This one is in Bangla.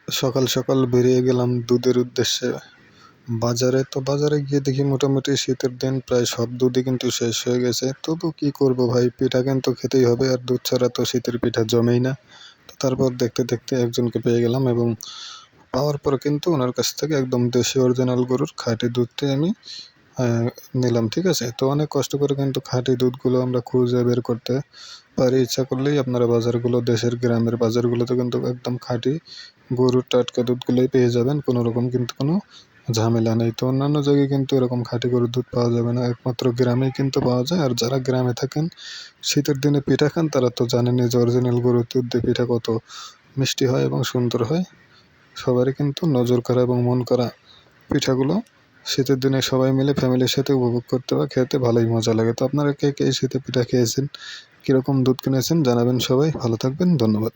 সকাল সকাল বেরিয়ে গেলাম দুধের উদ্দেশ্যে বাজারে। তো বাজারে গিয়ে দেখি মোটামুটি শীতের দিন প্রায় সব দুধই কিন্তু শেষ হয়ে গেছে। তবু কি করব ভাই, পিঠা কিন্তু খেতেই হবে, আর দুধ ছাড়া তো শীতের পিঠা জমেই না। তো তারপর দেখতে দেখতে একজনকে পেয়ে গেলাম, এবং পাওয়ার পর কিন্তু ওনার কাছ থেকে একদম দেশি অরিজিনাল গরুর খাঁটি দুধটাই আমি নিলাম। ঠিক আছে, তো অনেক কষ্ট করে কিন্তু খাঁটি দুধগুলো আমরা খুঁজে বের করতে পারি। ইচ্ছা করলেই আপনারা বাজারগুলো, দেশের গ্রামের বাজারগুলোতে কিন্তু একদম খাঁটি গরুর টাটকা দুধগুলোই পেয়ে যাবেন। কোনো রকম কিন্তু কোনো ঝামেলা নেই। তো অন্যান্য জায়গায় কিন্তু এরকম খাঁটি গরুর দুধ পাওয়া যাবে না, একমাত্র গ্রামেই কিন্তু পাওয়া যায়। আর যারা গ্রামে থাকেন, শীতের দিনে পিঠা খান, তারা তো জানেনই যে অরিজিনাল গরুর দুধ দিয়ে পিঠা কত মিষ্টি হয় এবং সুন্দর হয়। সবারই কিন্তু নজর করা এবং মন করা পিঠাগুলো শীতের দিনে সবাই মিলে ফ্যামিলির সাথে উপভোগ করতে বা খেতে ভালোই মজা লাগে। তো আপনারা কে কে এই শীতে পিঠা খেয়েছেন, কীরকম দুধ কিনেছেন জানাবেন। সবাই ভালো থাকবেন, ধন্যবাদ।